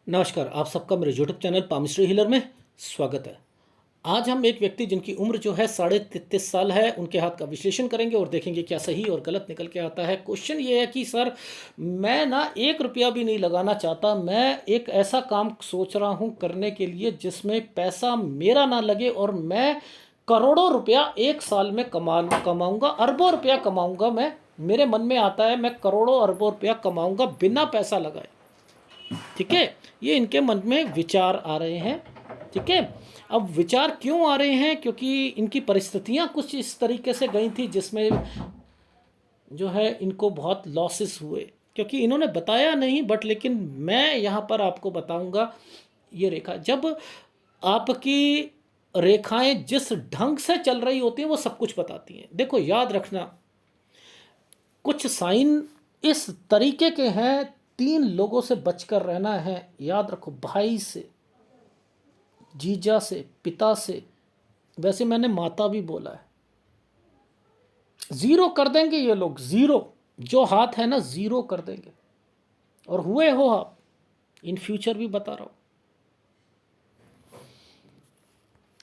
नमस्कार, आप सबका मेरे यूट्यूब चैनल पामिस्ट्री हीलर में स्वागत है। आज हम एक व्यक्ति जिनकी उम्र जो है 33.5 साल है, उनके हाथ का विश्लेषण करेंगे और देखेंगे क्या सही और गलत निकल के आता है। क्वेश्चन ये है कि सर, मैं ना 1 रुपया भी नहीं लगाना चाहता। मैं एक ऐसा काम सोच रहा हूँ करने के लिए जिसमें पैसा मेरा ना लगे और मैं करोड़ों रुपया एक साल में कमाऊँगा, अरबों रुपया कमाऊँगा। मेरे मन में आता है मैं करोड़ों अरबों रुपया कमाऊँगा बिना पैसा लगाए। ठीक है, ये इनके मन में विचार आ रहे हैं। ठीक है, अब विचार क्यों आ रहे हैं? क्योंकि इनकी परिस्थितियां कुछ इस तरीके से गई थी जिसमें जो है इनको बहुत लॉसेस हुए, क्योंकि इन्होंने बताया नहीं, बट लेकिन मैं यहाँ पर आपको बताऊंगा। ये रेखा, जब आपकी रेखाएं जिस ढंग से चल रही होती हैं वो सब कुछ बताती हैं। देखो, याद रखना, कुछ साइन इस तरीके के हैं। 3 लोगों से बचकर रहना है, याद रखो। भाई से, जीजा से, पिता से, वैसे मैंने माता भी बोला है। ज़ीरो कर देंगे ये लोग, ज़ीरो जो हाथ है ना, ज़ीरो कर देंगे। और हुए हो आप, इन फ्यूचर भी बता रहा हूँ।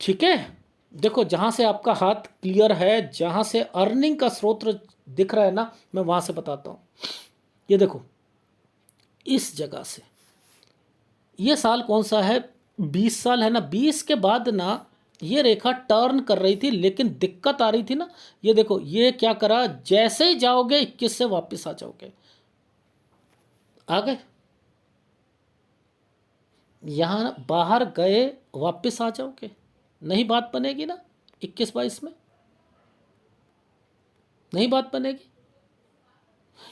ठीक है, देखो, जहाँ से आपका हाथ क्लियर है, जहाँ से अर्निंग का स्रोत दिख रहा है ना, मैं वहाँ से बताता हूँ। ये देखो, इस जगह से, ये साल कौन सा है? 20 साल है ना। 20 के बाद ना ये रेखा टर्न कर रही थी, लेकिन दिक्कत आ रही थी ना। ये देखो, ये क्या करा, जैसे ही जाओगे 21 से वापस आ जाओगे। आ गए, यहाँ बाहर गए, वापस आ जाओगे। नहीं बात बनेगी ना 21-22 में, नहीं बात बनेगी।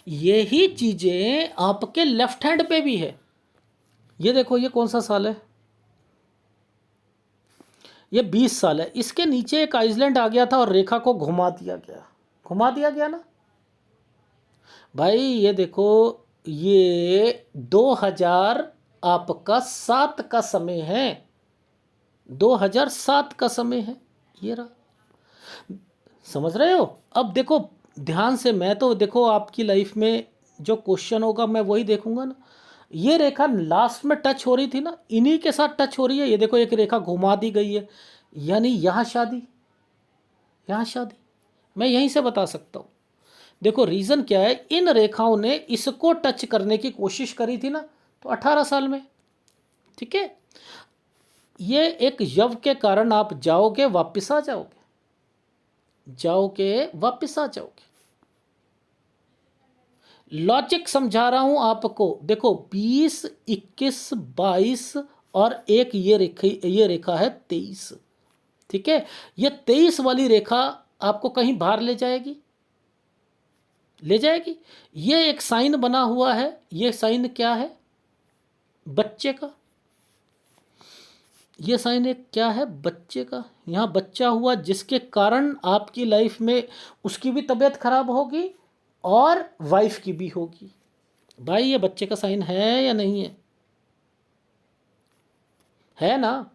यही चीज़ें आपके लेफ्ट हैंड पे भी है। ये देखो, ये कौन सा साल है? ये 20 साल है। इसके नीचे एक आइसलैंड आ गया था और रेखा को घुमा दिया गया, घुमा दिया गया ना भाई। ये देखो, ये 2000 आपका 7 का समय है, 2007 का समय है। ये रहा, समझ रहे हो? अब देखो ध्यान से, मैं तो देखो आपकी लाइफ में जो क्वेश्चन होगा मैं वही देखूंगा ना। ये रेखा लास्ट में टच हो रही थी ना, इन्हीं के साथ टच हो रही है। ये देखो, एक रेखा घुमा दी गई है, यानी यहाँ शादी, यहाँ शादी। मैं यहीं से बता सकता हूँ। देखो रीज़न क्या है, इन रेखाओं ने इसको टच करने की कोशिश करी थी ना, तो 18 साल में। ठीक है, ये एक यव के कारण आप जाओगे, वापस आ जाओगे, जाओगे वापस आ जाओगे। लॉजिक समझा रहा हूं आपको। देखो, 20, 21, 22 और एक ये रेखा है 23। ठीक है, ये 23 वाली रेखा आपको कहीं बाहर ले जाएगी, ले जाएगी। ये एक साइन बना हुआ है। ये साइन क्या है? बच्चे का। ये साइन एक क्या है? बच्चे का। यहाँ बच्चा हुआ, जिसके कारण आपकी लाइफ में उसकी भी तबीयत खराब होगी और वाइफ की भी होगी। भाई, ये बच्चे का साइन है या नहीं है? है ना।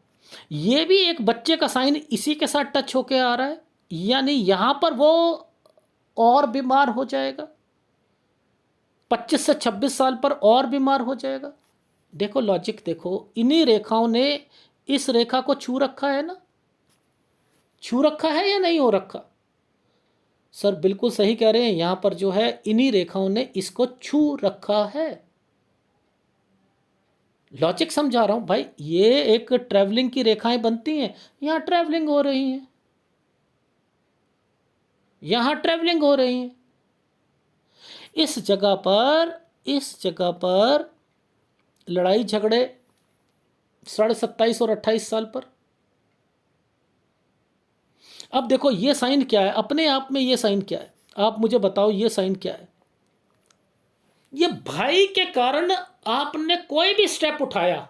ये भी एक बच्चे का साइन इसी के साथ टच होके आ रहा है, यानी यहाँ पर वो और बीमार हो जाएगा, 25 से 26 साल पर और बीमार हो जाएगा। देखो लॉजिक, देखो इन्हीं रेखाओं ने इस रेखा को छू रखा है ना, छू रखा है या नहीं हो रखा? सर बिल्कुल सही कह रहे हैं, यहां पर जो है इन्हीं रेखाओं ने इसको छू रखा है। लॉजिक समझा रहा हूं भाई। ये एक ट्रैवलिंग की रेखाएं बनती हैं, यहां ट्रैवलिंग हो रही है, यहां ट्रैवलिंग हो रही है। इस जगह पर, इस जगह पर लड़ाई झगड़े 27.5 और 28 साल पर। अब देखो, ये साइन क्या है अपने आप में? ये साइन क्या है, आप मुझे बताओ, ये साइन क्या है? ये भाई के कारण आपने कोई भी स्टेप उठाया,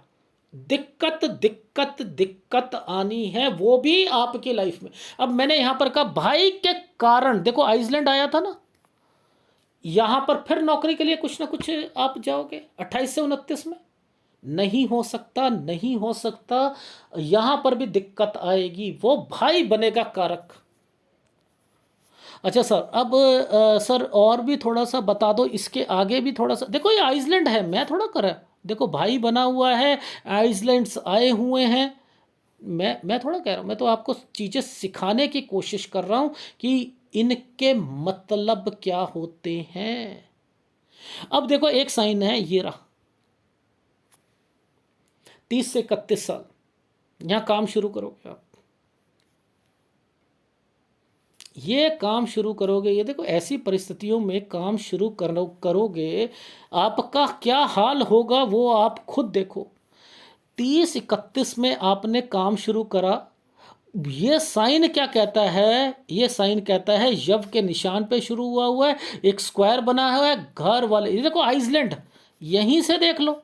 दिक्कत दिक्कत दिक्कत आनी है, वो भी आपकी लाइफ में। अब मैंने यहां पर कहा भाई के कारण। देखो आइसलैंड आया था ना, यहां पर फिर नौकरी के लिए कुछ ना कुछ आप जाओगे 28 से 29 में। नहीं हो सकता, नहीं हो सकता। यहां पर भी दिक्कत आएगी, वो भाई बनेगा कारक। अच्छा सर, अब सर और भी थोड़ा सा बता दो, इसके आगे भी थोड़ा सा। देखो ये आइसलैंड है, मैं थोड़ा करा, देखो भाई बना हुआ है, आइसलैंड्स आए हुए हैं। मैं थोड़ा कह रहा हूँ, मैं तो आपको चीज़ें सिखाने की कोशिश कर रहा हूँ कि इनके मतलब क्या होते हैं। अब देखो एक साइन है, ये रहा, 30 से 31 साल, यहाँ काम शुरू करोगे आप, ये काम शुरू करोगे, ये देखो ऐसी परिस्थितियों में काम शुरू करोगे, आपका क्या हाल होगा वो आप खुद देखो। 30-31 में आपने काम शुरू करा, ये साइन क्या कहता है, ये साइन कहता है यव के निशान पे शुरू हुआ है, एक स्क्वायर बना हुआ है, घर वाले, ये देखो आइसलैंड, यहीं से देख लो,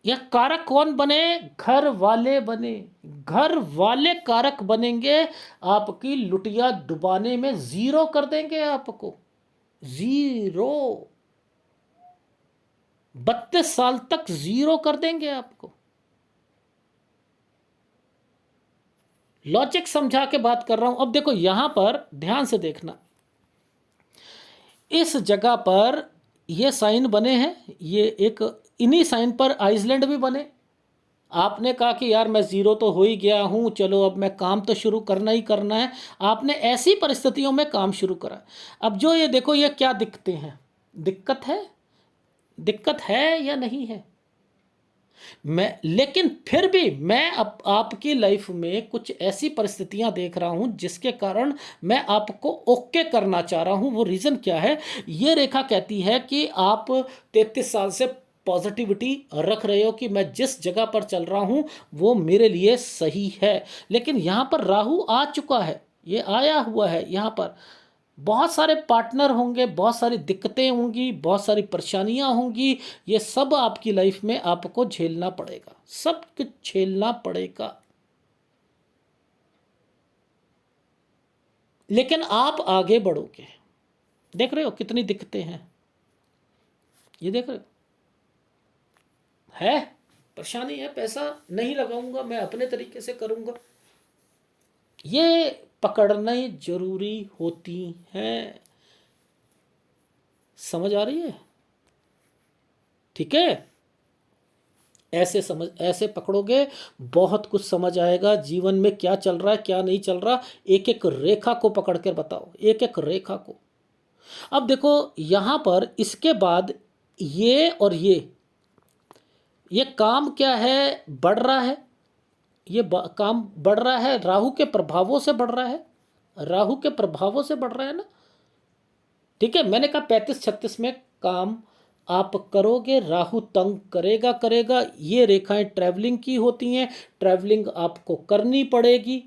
यह कारक कौन बने, घर वाले बने। घर वाले कारक बनेंगे, आपकी लुटिया डुबाने में जीरो कर देंगे आपको, जीरो, 32 साल तक जीरो कर देंगे आपको। लॉजिक समझा के बात कर रहा हूं। अब देखो यहां पर ध्यान से देखना, इस जगह पर ये साइन बने हैं, ये एक, इन्हीं साइन पर आइसलैंड भी बने। आपने कहा कि यार मैं ज़ीरो तो हो ही गया हूँ, चलो अब मैं काम तो शुरू करना ही करना है। आपने ऐसी परिस्थितियों में काम शुरू करा। अब जो ये देखो, ये क्या दिखते हैं, दिक्कत है, दिक्कत है या नहीं है। मैं लेकिन फिर भी मैं अब आपकी लाइफ में कुछ ऐसी परिस्थितियां देख रहा हूं जिसके कारण मैं आपको ओके करना चाह रहा हूं। वो रीज़न क्या है, ये रेखा कहती है कि आप 33 साल से पॉजिटिविटी रख रहे हो कि मैं जिस जगह पर चल रहा हूं वो मेरे लिए सही है। लेकिन यहां पर राहु आ चुका है, ये आया हुआ है, यहां पर बहुत सारे पार्टनर होंगे, बहुत सारी दिक्कतें होंगी, बहुत सारी परेशानियां होंगी, ये सब आपकी लाइफ में आपको झेलना पड़ेगा, सब कुछ झेलना पड़ेगा। लेकिन आप आगे बढ़ोगे। देख रहे हो कितनी दिक्कतें हैं, ये देख रहे हो, है परेशानी है, पैसा नहीं लगाऊंगा, मैं अपने तरीके से करूंगा, ये पकड़ना जरूरी होती हैं। समझ आ रही है, ठीक है। ऐसे समझ, ऐसे पकड़ोगे बहुत कुछ समझ आएगा जीवन में, क्या चल रहा है क्या नहीं चल रहा। एक एक रेखा को पकड़ कर बताओ, एक एक रेखा को। अब देखो यहां पर इसके बाद ये और ये काम क्या है, बढ़ रहा है, ये काम बढ़ रहा है, राहु के प्रभावों से बढ़ रहा है, राहु के प्रभावों से बढ़ रहा है ना। ठीक है, मैंने कहा 35-36 में काम आप करोगे, राहु तंग करेगा करेगा। ये रेखाएं ट्रैवलिंग की होती हैं, ट्रैवलिंग आपको करनी पड़ेगी।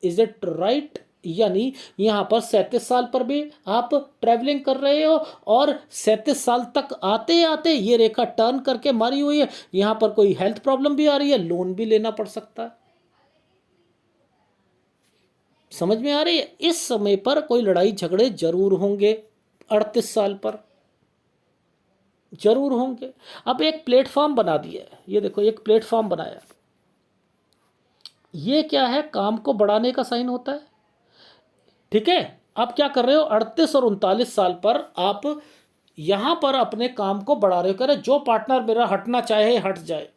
इज इट राइट, यानी यहाँ पर 37 साल पर भी आप ट्रैवलिंग कर रहे हो, और 37 साल तक आते आते ये रेखा टर्न करके मारी हुई है, यहाँ पर कोई हेल्थ प्रॉब्लम भी आ रही है, लोन भी लेना पड़ सकता है। समझ में आ रही है, इस समय पर कोई लड़ाई झगड़े जरूर होंगे, 38 साल पर जरूर होंगे। अब एक प्लेटफॉर्म बना दिया है, ये देखो एक प्लेटफॉर्म बनाया, ये क्या है, काम को बढ़ाने का साइन होता है। ठीक है, आप क्या कर रहे हो, 38 और 39 साल पर आप यहां पर अपने काम को बढ़ा रहे हो, कह रहे जो पार्टनर मेरा हटना चाहे हट जाए।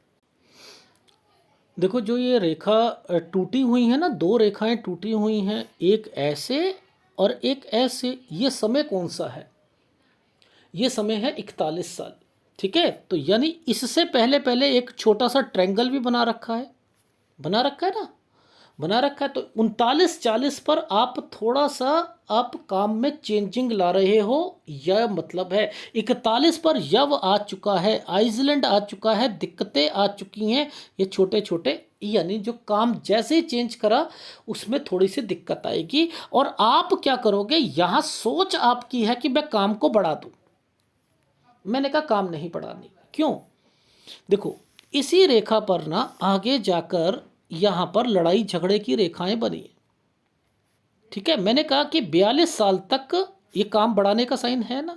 देखो जो ये रेखा टूटी हुई है ना, दो रेखाएं टूटी हुई हैं, एक ऐसे और एक ऐसे, ये समय कौन सा है, ये समय है 41 साल। ठीक है, तो यानी इससे पहले पहले एक छोटा सा ट्रायंगल भी बना रखा है, बना रखा है ना, बना रखा है। तो 39-40 पर आप थोड़ा सा आप काम में चेंजिंग ला रहे हो, यह मतलब है। 41 पर यव आ चुका है, आइसलैंड आ चुका है, दिक्कतें आ चुकी हैं, ये छोटे छोटे, यानी जो काम जैसे ही चेंज करा उसमें थोड़ी सी दिक्कत आएगी। और आप क्या करोगे, यहाँ सोच आपकी है कि मैं काम को बढ़ा दूँ, मैंने कहा काम नहीं बढ़ानी। क्यों, देखो इसी रेखा पर ना आगे जाकर यहाँ पर लड़ाई झगड़े की रेखाएं बनी है। ठीक है, मैंने कहा कि 42 साल तक ये काम बढ़ाने का साइन है ना,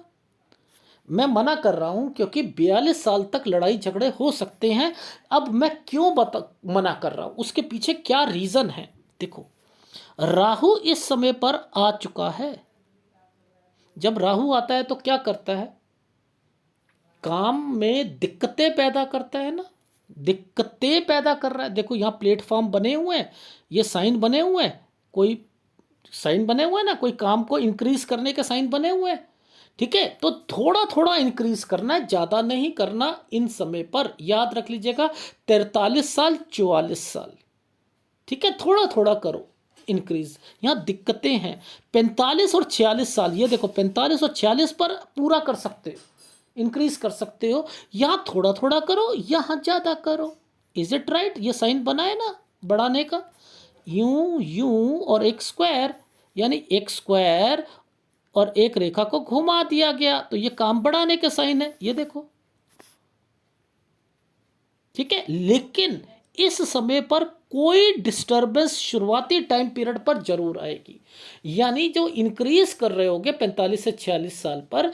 मैं मना कर रहा हूं क्योंकि 42 साल तक लड़ाई झगड़े हो सकते हैं। अब मैं क्यों मना कर रहा हूं, उसके पीछे क्या रीज़न है। देखो राहु इस समय पर आ चुका है, जब राहु आता है तो क्या करता है, काम में दिक्कतें पैदा करता है ना, दिक्कतें पैदा कर रहा है। देखो यहाँ प्लेटफॉर्म बने हुए हैं, ये साइन बने हुए हैं, कोई साइन बने हुए हैं ना, कोई काम को इंक्रीज करने के साइन बने हुए हैं। ठीक है, तो थोड़ा थोड़ा इंक्रीज करना है, ज़्यादा नहीं करना। इन समय पर याद रख लीजिएगा 43 साल 44 साल, ठीक है, थोड़ा थोड़ा करो इंक्रीज। यहाँ दिक्कतें हैं 45 और 46 साल, ये देखो 45 और 46 पर पूरा कर सकते हो, इंक्रीज कर सकते हो। यहाँ थोड़ा थोड़ा करो, यहाँ ज़्यादा करो। Is it right? ये साइन बना है ना बढ़ाने का, यूं यूं और एक स्क्वायर, यानी एक स्क्वायर और एक रेखा को घुमा दिया गया, तो ये काम बढ़ाने के साइन है, ये देखो। ठीक है, लेकिन इस समय पर कोई डिस्टरबेंस शुरुआती टाइम पीरियड पर जरूर आएगी। यानी जो इंक्रीज कर रहे होगे 45 से 46 साल पर,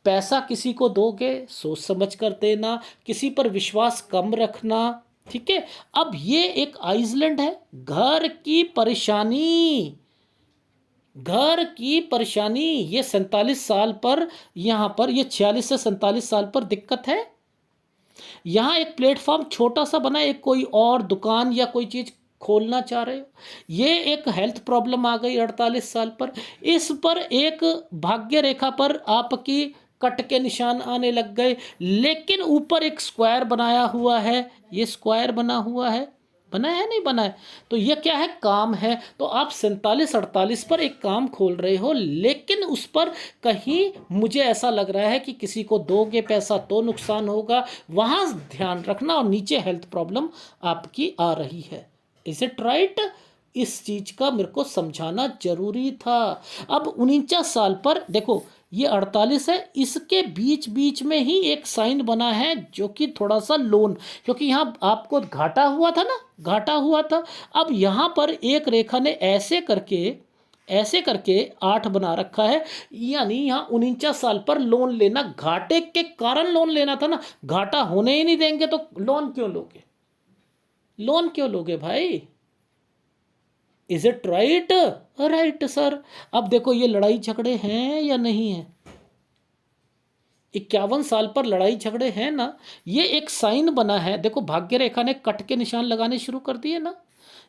पैसा किसी को दोगे सोच समझ कर देना, किसी पर विश्वास कम रखना। ठीक है, अब ये एक आइसलैंड है, घर की परेशानी, घर की परेशानी। ये 47 साल पर, यहाँ पर ये 46 से 47 साल पर दिक्कत है। यहाँ एक प्लेटफॉर्म छोटा सा बना, एक कोई और दुकान या कोई चीज़ खोलना चाह रहे हो, ये एक हेल्थ प्रॉब्लम आ गई 48 साल पर। इस पर एक भाग्य रेखा पर आपकी कट के निशान आने लग गए, लेकिन ऊपर एक स्क्वायर बनाया हुआ है, ये स्क्वायर बना हुआ है, बना है नहीं बना है, तो ये क्या है, काम है। तो आप 47-48 पर एक काम खोल रहे हो, लेकिन उस पर कहीं मुझे ऐसा लग रहा है कि किसी को दोगे पैसा तो नुकसान होगा, वहाँ ध्यान रखना। और नीचे हेल्थ प्रॉब्लम आपकी आ रही है। Is it right? इस चीज का मेरे को समझाना जरूरी था। अब 49 साल पर देखो, ये 48 है, इसके बीच बीच में ही एक साइन बना है जो कि थोड़ा सा लोन, क्योंकि यहाँ आपको घाटा हुआ था ना, घाटा हुआ था। अब यहाँ पर एक रेखा ने ऐसे करके 8 बना रखा है, यानी यहाँ 49 साल पर लोन लेना, घाटे के कारण लोन लेना था ना, घाटा होने ही नहीं देंगे तो लोन क्यों लोगे, लोन क्यों लोगे भाई? Is it right? Right sir. अब देखो ये लड़ाई झगड़े हैं या नहीं है, 51 साल पर लड़ाई झगड़े हैं ना। ये एक साइन बना है, देखो भाग्य रेखा ने कट के निशान लगाने शुरू कर दिए ना,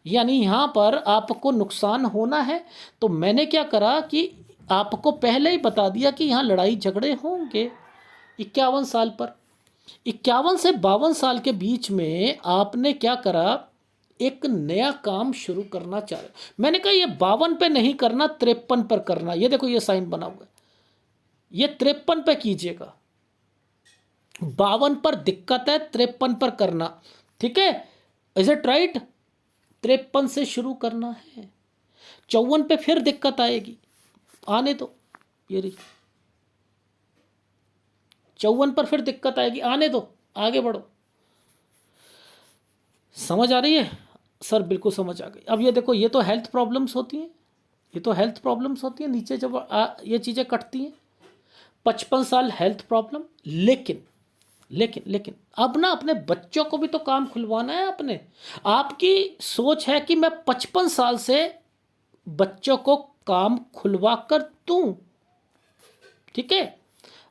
यानी यहाँ पर आपको नुकसान होना है। तो मैंने क्या करा कि आपको पहले ही बता दिया कि यहाँ लड़ाई झगड़े होंगे 51 साल पर। 51 से 52 साल के बीच में आपने क्या करा, एक नया काम शुरू करना चाह रहे। मैंने कहा ये 52 पे नहीं करना, 53 पर करना। ये देखो ये साइन बना हुआ है, ये 53 पे कीजिएगा। 52 पर दिक्कत है, 53 पर करना। ठीक है, इज इट राइट? 53 से शुरू करना है, 54 पे फिर दिक्कत आएगी, आने दो, ये रही 54 पर फिर दिक्कत आएगी, आने दो, आगे बढ़ो। समझ आ रही है सर? बिल्कुल समझ आ गई। अब ये देखो, ये तो हेल्थ प्रॉब्लम्स होती हैं, ये तो हेल्थ प्रॉब्लम्स होती हैं नीचे जब ये चीज़ें कटती हैं। 55 साल हेल्थ प्रॉब्लम, लेकिन लेकिन लेकिन अब ना अपने बच्चों को भी तो काम खुलवाना है अपने। आपकी सोच है कि मैं 55 साल से बच्चों को काम खुलवा कर दूं, ठीक है,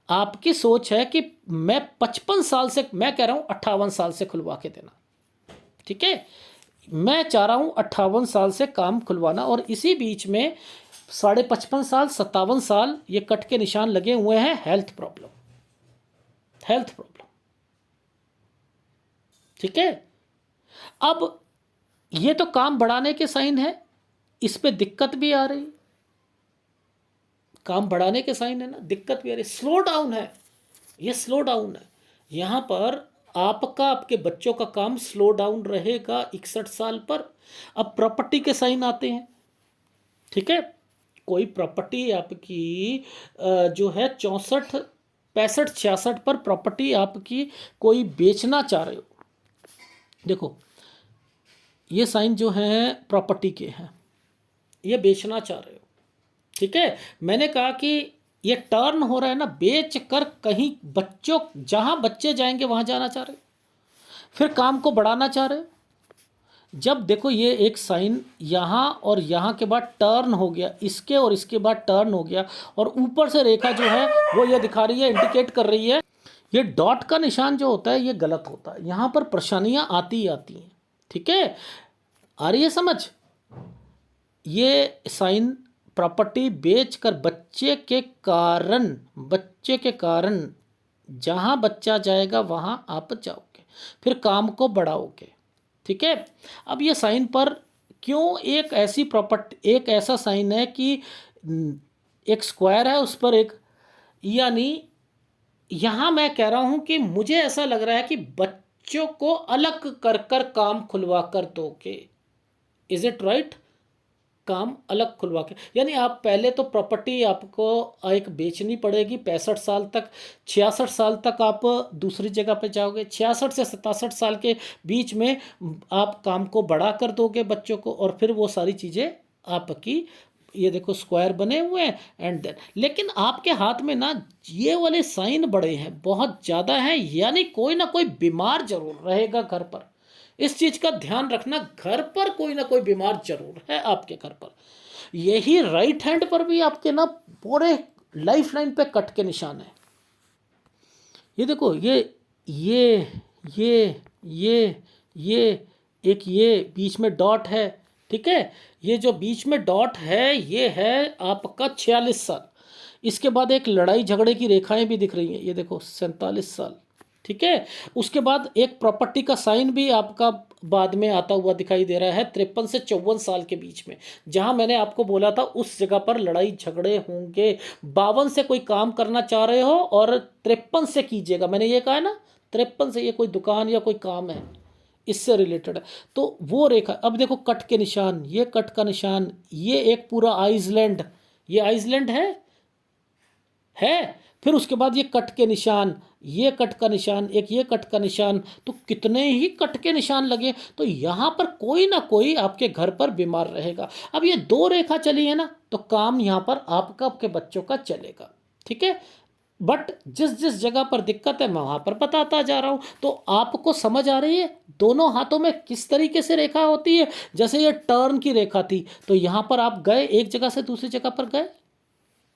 आपकी सोच है कि मैं 55 साल से, मैं कह रहा हूं 58 साल से खुलवा के देना। ठीक है, मैं चाह रहा हूं 58 साल से काम खुलवाना, और इसी बीच में 55.5 साल 57 साल ये कट के निशान लगे हुए हैं, हेल्थ प्रॉब्लम, हेल्थ प्रॉब्लम। ठीक है, अब ये तो काम बढ़ाने के साइन है, इस पे दिक्कत भी आ रही, काम बढ़ाने के साइन है ना, दिक्कत भी आ रही, स्लो डाउन है, ये स्लो डाउन है। यहाँ पर आपका, आपके बच्चों का काम स्लो डाउन रहेगा 61 साल पर। अब प्रॉपर्टी के साइन आते हैं। ठीक है, कोई प्रॉपर्टी आपकी जो है 64 65 66 पर प्रॉपर्टी आपकी कोई बेचना चाह रहे हो, देखो ये साइन जो हैं प्रॉपर्टी के हैं, ये बेचना चाह रहे हो। ठीक है, मैंने कहा कि ये टर्न हो रहा है ना, बेच कर कहीं बच्चों, जहाँ बच्चे जाएंगे वहाँ जाना चाह रहे हो, फिर काम को बढ़ाना चाह रहे हो। जब देखो ये एक साइन यहाँ और यहाँ के बाद टर्न हो गया, इसके और इसके बाद टर्न हो गया, और ऊपर से रेखा जो है वो ये दिखा रही है, इंडिकेट कर रही है ये डॉट का निशान जो होता है ये गलत होता है, यहाँ पर परेशानियाँ आती ही आती हैं। ठीक है, आ रही है समझ? ये साइन प्रॉपर्टी बेचकर बच्चे के कारण जहाँ बच्चा जाएगा वहाँ आप जाओगे, फिर काम को बढ़ाओगे। ठीक है, अब ये साइन पर क्यों एक ऐसी प्रॉपर्टी, एक ऐसा साइन है कि एक स्क्वायर है उस पर एक, यानी यहाँ मैं कह रहा हूँ कि मुझे ऐसा लग रहा है कि बच्चों को अलग कर कर काम खुलवा कर दोगे। Is it right? काम अलग खुलवा के, यानी आप पहले तो प्रॉपर्टी आपको एक बेचनी पड़ेगी 65 साल तक, 66 साल तक आप दूसरी जगह पे जाओगे, 66 से 67 साल के बीच में आप काम को बड़ा कर दोगे बच्चों को, और फिर वो सारी चीज़ें आपकी, ये देखो स्क्वायर बने हुए हैं एंड देन, लेकिन आपके हाथ में ना ये वाले साइन बड़े हैं, बहुत ज़्यादा हैं, यानी कोई ना कोई बीमार जरूर रहेगा घर पर। इस चीज़ का ध्यान रखना, घर पर कोई ना कोई बीमार जरूर है आपके घर पर। यही राइट हैंड पर भी आपके ना पूरे लाइफ लाइन पे कट के निशान है। ये देखो, ये ये ये एक ये बीच में डॉट है। ठीक है, ये जो बीच में डॉट है ये है आपका 46 साल। इसके बाद एक लड़ाई झगड़े की रेखाएं भी दिख रही हैं, ये देखो 47 साल। ठीक है, उसके बाद एक प्रॉपर्टी का साइन भी आपका बाद में आता हुआ दिखाई दे रहा है 53 से 54 साल के बीच में, जहां मैंने आपको बोला था उस जगह पर लड़ाई झगड़े होंगे। 52 से कोई काम करना चाह रहे हो और 53 से कीजिएगा, मैंने ये कहा है ना, 53 से ये कोई दुकान या कोई काम है इससे रिलेटेड है, तो वो रेखा। अब देखो कट के निशान, ये कट का निशान, ये एक पूरा आइसलैंड, ये आइसलैंड है। फिर उसके बाद ये कट के निशान, ये कट का निशान, एक ये कट का निशान, तो कितने ही कट के निशान लगे, तो यहाँ पर कोई ना कोई आपके घर पर बीमार रहेगा। अब ये दो रेखा चली है ना, तो काम यहाँ पर आपका, आपके बच्चों का चलेगा। ठीक है, बट जिस जिस जगह पर दिक्कत है मैं वहाँ पर बताता जा रहा हूँ, तो आपको समझ आ रही है दोनों हाथों में किस तरीके से रेखा होती है। जैसे ये टर्न की रेखा थी, तो यहाँ पर आप गए, एक जगह से दूसरी जगह पर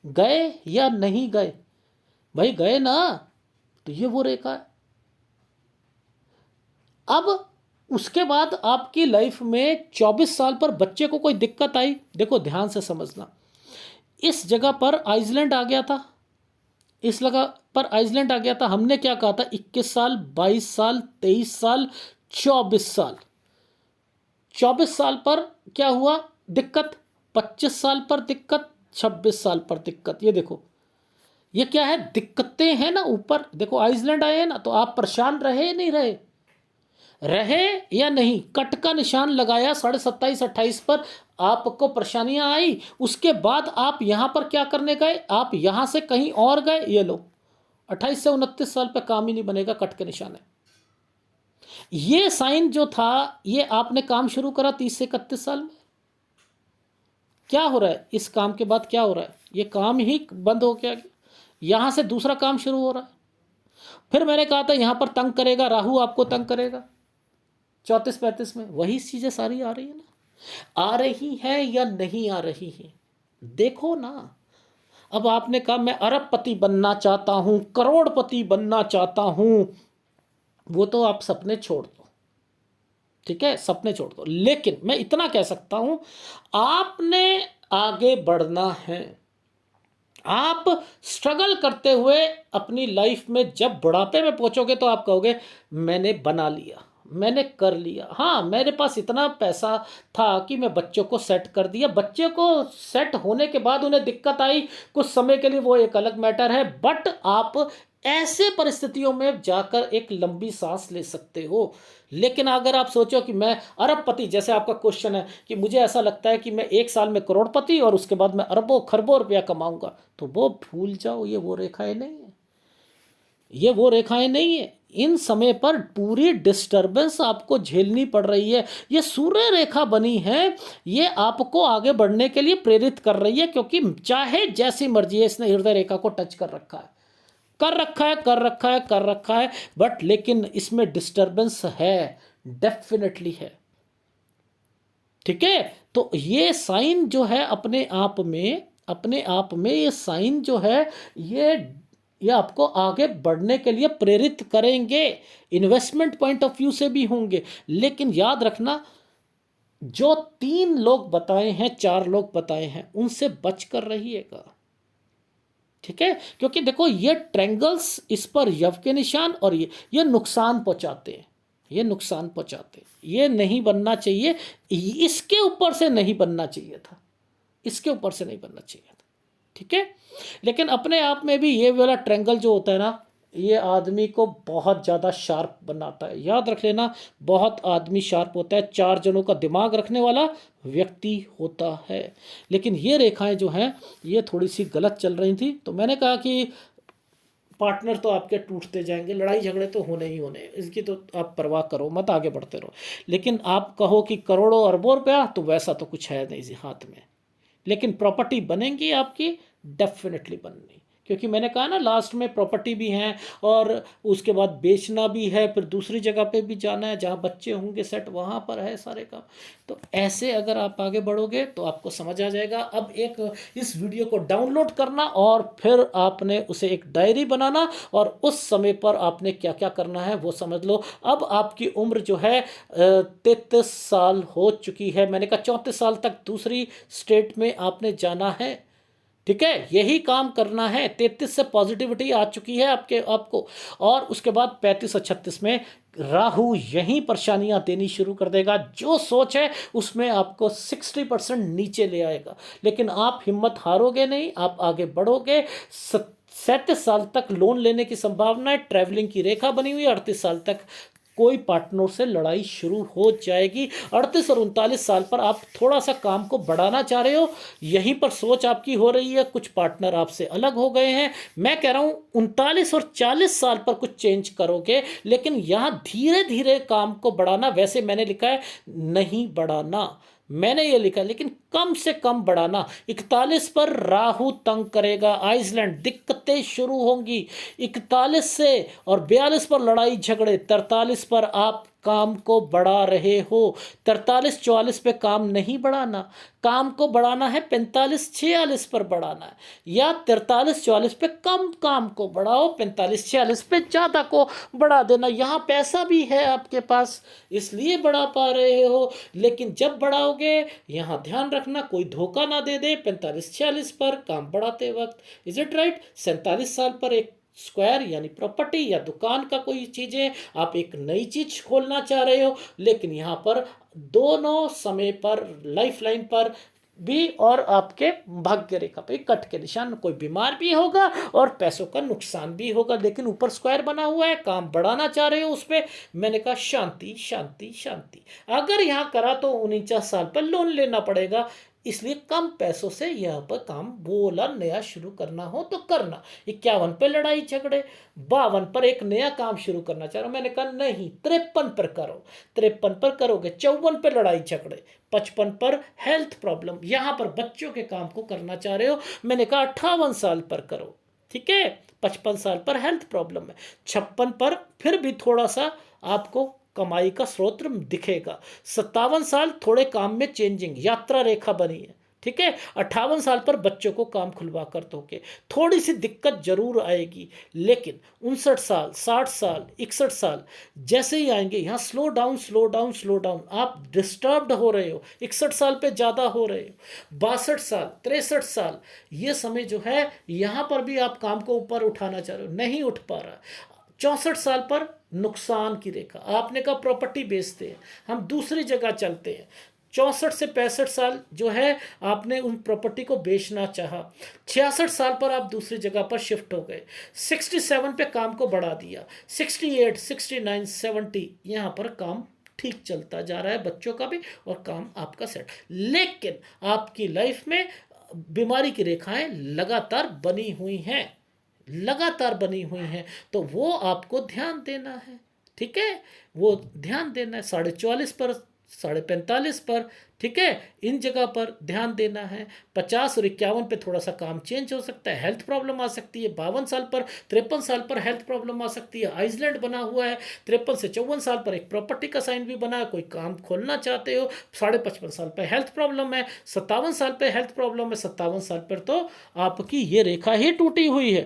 गए या नहीं गए? भाई गए ना, तो ये वो रेखा है। अब उसके बाद आपकी लाइफ में 24 साल पर बच्चे को कोई दिक्कत आई, देखो ध्यान से समझना, इस जगह पर आइसलैंड आ गया था, इस जगह पर आइसलैंड आ गया था। हमने क्या कहा था? 21 साल, 22 साल, 23 साल, 24 साल। 24 साल पर क्या हुआ दिक्कत? 25 साल पर दिक्कत, 26 साल पर दिक्कत। ये देखो, ये क्या है? दिक्कतें हैं ना ऊपर, देखो आइसलैंड आए हैं ना, तो आप परेशान रहे नहीं रहे या नहीं? कट का निशान लगाया 27.5 28 पर, आपको परेशानियां आई। उसके बाद आप यहां पर क्या करने गए? आप यहां से कहीं और गए। ये लो, 28 से 29 साल पे काम ही नहीं बनेगा, कट के निशान है। ये साइन जो था, ये आपने काम शुरू करा 30 से 31 साल में। क्या हो रहा है इस काम के बाद? क्या हो रहा है? ये काम ही बंद हो गया, यहां से दूसरा काम शुरू हो रहा है। फिर मैंने कहा था यहां पर तंग करेगा, राहु आपको तंग करेगा 34-35 में। वही चीजें सारी आ रही है ना, आ रही है या नहीं आ रही है? देखो ना, अब आपने कहा मैं अरबपति बनना चाहता हूं, करोड़पति बनना चाहता हूं, वो तो आप सपने छोड़ दो। ठीक है, सपने छोड़ दो, लेकिन मैं इतना कह सकता हूं, आपने आगे बढ़ना है। आप स्ट्रगल करते हुए अपनी लाइफ में जब बुढ़ापे में पहुंचोगे, तो आप कहोगे मैंने बना लिया, मैंने कर लिया। हाँ, मेरे पास इतना पैसा था कि मैं बच्चों को सेट कर दिया। बच्चे को सेट होने के बाद उन्हें दिक्कत आई कुछ समय के लिए, वो एक अलग मैटर है, बट आप ऐसे परिस्थितियों में जाकर एक लंबी सांस ले सकते हो। लेकिन अगर आप सोचो कि मैं अरबपति, जैसे आपका क्वेश्चन है कि मुझे ऐसा लगता है कि मैं 1 साल में करोड़पति और उसके बाद मैं अरबों खरबों रुपया कमाऊंगा, तो वो भूल जाओ, ये वो रेखाएं नहीं है, ये वो रेखाएं नहीं है। इन समय पर पूरी डिस्टरबेंस आपको झेलनी पड़ रही है। ये सूर्य रेखा बनी है, ये आपको आगे बढ़ने के लिए प्रेरित कर रही है, क्योंकि चाहे जैसी मर्जी है, इसने हृदय रेखा को टच कर रखा है, कर रखा है, बट लेकिन इसमें डिस्टरबेंस है, डेफिनेटली है। ठीक है, तो ये साइन जो है अपने आप में ये साइन जो है, ये आपको आगे बढ़ने के लिए प्रेरित करेंगे, इन्वेस्टमेंट पॉइंट ऑफ व्यू से भी होंगे। लेकिन याद रखना, जो 3 लोग बताए हैं, 4 लोग बताए हैं, उनसे बच कर रहिएगा, ठीक है? क्योंकि देखो ये ट्रैंगल्स, इस पर यव के निशान, और ये नुकसान पहुंचाते हैं, ये नुकसान पहुंचाते हैं, ये नहीं बनना चाहिए, इसके ऊपर से नहीं बनना चाहिए था, इसके ऊपर से नहीं बनना चाहिए था, ठीक है? लेकिन अपने आप में भी ये वाला ट्रैंगल जो होता है ना, ये आदमी को बहुत ज़्यादा शार्प बनाता है। याद रख लेना, बहुत आदमी शार्प होता है, 4 जनों का दिमाग रखने वाला व्यक्ति होता है। लेकिन ये रेखाएं जो हैं, ये थोड़ी सी गलत चल रही थी, तो मैंने कहा कि पार्टनर तो आपके टूटते जाएंगे, लड़ाई झगड़े तो होने ही होने, इसकी तो आप परवाह करो मत, आगे बढ़ते रहो। लेकिन आप कहो कि करोड़ों अरबों रुपया, तो वैसा तो कुछ है नहीं हाथ में। लेकिन प्रॉपर्टी बनेंगी आपकी, डेफिनेटली बननी, क्योंकि मैंने कहा ना लास्ट में, प्रॉपर्टी भी हैं और उसके बाद बेचना भी है, फिर दूसरी जगह पे भी जाना है जहाँ बच्चे होंगे सेट, वहाँ पर है सारे काम। तो ऐसे अगर आप आगे बढ़ोगे तो आपको समझ आ जाएगा। अब एक इस वीडियो को डाउनलोड करना और फिर आपने उसे एक डायरी बनाना, और उस समय पर आपने क्या क्या करना है वो समझ लो। अब आपकी उम्र जो है 33 साल हो चुकी है, मैंने कहा 34 साल तक दूसरी स्टेट में आपने जाना है, ठीक है? यही काम करना है। 33 से पॉजिटिविटी आ चुकी है आपको, और उसके बाद 35 और 36 में राहु यही परेशानियां देनी शुरू कर देगा। जो सोच है उसमें आपको 60% नीचे ले आएगा, लेकिन आप हिम्मत हारोगे नहीं, आप आगे बढ़ोगे। 37 साल तक लोन लेने की संभावना है, ट्रैवलिंग की रेखा बनी हुई है। 38 साल तक कोई पार्टनर से लड़ाई शुरू हो जाएगी। 38 और 39 साल पर आप थोड़ा सा काम को बढ़ाना चाह रहे हो, यहीं पर सोच आपकी हो रही है, कुछ पार्टनर आपसे अलग हो गए हैं। मैं कह रहा हूं 39 और 40 साल पर कुछ चेंज करोगे, लेकिन यहां धीरे धीरे काम को बढ़ाना। वैसे मैंने लिखा है नहीं बढ़ाना, मैंने ये लिखा, लेकिन कम से कम बढ़ाना। 41 पर राहु तंग करेगा, आइसलैंड दिक्कतें शुरू होंगी 41 से, और 42 पर लड़ाई झगड़े, 43 पर आप काम को बढ़ा रहे हो। 43-44 पे काम नहीं बढ़ाना, काम को बढ़ाना है 45-46 पर बढ़ाना है, या 43-44 पे कम काम को बढ़ाओ, 45-46 पे ज़्यादा को बढ़ा देना। यहाँ पैसा भी है आपके पास, इसलिए बढ़ा पा रहे हो। लेकिन जब बढ़ाओगे यहाँ ध्यान रखना कोई धोखा ना दे दे 45-46 पर काम बढ़ाते वक्त। Is it right? 47 साल पर एक स्क्वायर यानी प्रॉपर्टी या दुकान का कोई चीज़ है, आप एक नई चीज खोलना चाह रहे हो, लेकिन यहाँ पर दोनों समय पर लाइफ लाइन पर भी और आपके भाग्य रेखा पे कट के निशान, कोई बीमार भी होगा और पैसों का नुकसान भी होगा। लेकिन ऊपर स्क्वायर बना हुआ है, काम बढ़ाना चाह रहे हो उस पर, मैंने कहा शांति शांति शांति। अगर यहाँ करा तो 49 साल पर लोन लेना पड़ेगा, इसलिए कम पैसों से यहाँ पर काम बोला नया शुरू करना हो तो करना। 51 पे लड़ाई झगड़े, 52 पर एक नया काम शुरू करना चाह रहा हूं, मैंने कहा नहीं 53 पर करो, 53 पर करोगे। 54 पे लड़ाई झगड़े, 55 पर हेल्थ प्रॉब्लम, यहाँ पर बच्चों के काम को करना चाह रहे हो, मैंने कहा 58 साल पर करो, ठीक है? 55 साल पर हेल्थ प्रॉब्लम है, 56 पर फिर भी थोड़ा सा आपको कमाई का स्रोत दिखेगा। 57 साल थोड़े काम में चेंजिंग, यात्रा रेखा बनी है, ठीक है? 58 साल पर बच्चों को काम खुलवा कर दोगे, थोड़ी सी दिक्कत जरूर आएगी। लेकिन 59 साल, 60 साल, 61 साल जैसे ही आएंगे, यहाँ slow down slow down slow down, आप डिस्टर्ब्ड हो रहे हो। 61 साल पे ज़्यादा हो रहे हो। 62 साल, 63 साल, ये समय जो है यहाँ पर भी आप काम को ऊपर उठाना चाह रहे हो, नहीं उठ पा रहा। 64 साल पर नुकसान की रेखा, आपने कहा प्रॉपर्टी बेचते हैं, हम दूसरी जगह चलते हैं। 64 से 65 साल जो है आपने उन प्रॉपर्टी को बेचना चाहा, 66 साल पर आप दूसरी जगह पर शिफ्ट हो गए, 67 पे काम को बढ़ा दिया, 68, 69, 70 यहाँ पर काम ठीक चलता जा रहा है, बच्चों का भी और काम आपका सेट। लेकिन आपकी लाइफ में बीमारी की रेखाएं लगातार बनी हुई हैं, लगातार बनी हुई हैं, तो वो आपको ध्यान देना है, ठीक है? वो ध्यान देना है 44.5 पर, 45.5 पर, ठीक है? इन जगह पर ध्यान देना है। 50 और 51 पे थोड़ा सा काम चेंज हो सकता है, हेल्थ प्रॉब्लम आ सकती है। 52 साल पर, 53 साल पर हेल्थ प्रॉब्लम आ सकती है। आइसलैंड बना हुआ है, 53 से 54 साल पर एक प्रॉपर्टी का साइन भी बना है, कोई काम खोलना चाहते हो। 55.5 साल पर हेल्थ प्रॉब्लम है, 57 साल पर हेल्थ प्रॉब्लम है, 57 साल पर तो आपकी ये रेखा ही टूटी हुई है,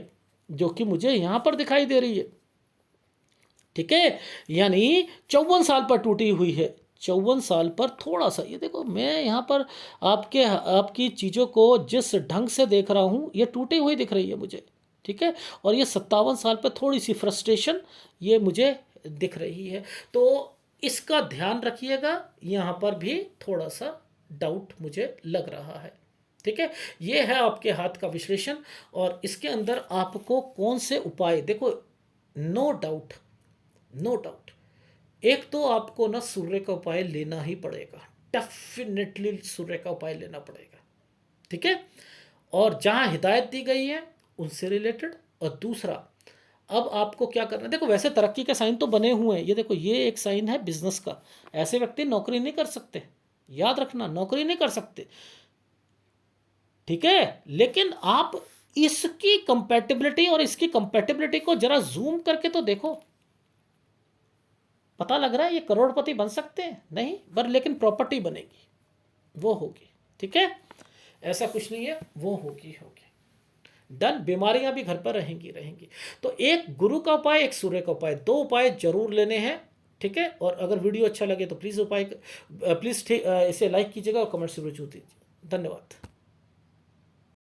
जो कि मुझे यहाँ पर दिखाई दे रही है। ठीक है, यानी 54 साल पर टूटी हुई है, 54 साल पर थोड़ा सा, ये देखो मैं यहाँ पर आपकी चीज़ों को जिस ढंग से देख रहा हूँ ये टूटी हुई दिख रही है मुझे। ठीक है, और ये 57 साल पर थोड़ी सी फ्रस्ट्रेशन ये मुझे दिख रही है। तो इसका ध्यान रखिएगा, यहाँ पर भी थोड़ा सा डाउट मुझे लग रहा है। ठीक है, ये है आपके हाथ का विश्लेषण, और इसके अंदर आपको कौन से उपाय, देखो नो डाउट, नो डाउट, एक तो आपको ना सूर्य का उपाय लेना ही पड़ेगा, डेफिनेटली सूर्य का उपाय लेना पड़ेगा। ठीक है, और जहां हिदायत दी गई है उनसे रिलेटेड। और दूसरा, अब आपको क्या करना है, देखो वैसे तरक्की के साइन तो बने हुए हैं, ये देखो ये एक साइन है बिजनेस का, ऐसे व्यक्ति नौकरी नहीं कर सकते, याद रखना नौकरी नहीं कर सकते। ठीक है, लेकिन आप इसकी कंपैटिबिलिटी और इसकी कंपैटिबिलिटी को जरा जूम करके तो देखो, पता लग रहा है ये करोड़पति बन सकते हैं नहीं, पर लेकिन प्रॉपर्टी बनेगी, वो होगी। ठीक है, ऐसा कुछ नहीं है, वो होगी होगी डन। बीमारियां भी घर पर रहेंगी रहेंगी। तो एक गुरु का उपाय, एक सूर्य का उपाय, दो उपाय जरूर लेने हैं। ठीक है, और अगर वीडियो अच्छा लगे तो प्लीज़ इसे लाइक कीजिएगा और कमेंट जरूर दीजिए। धन्यवाद।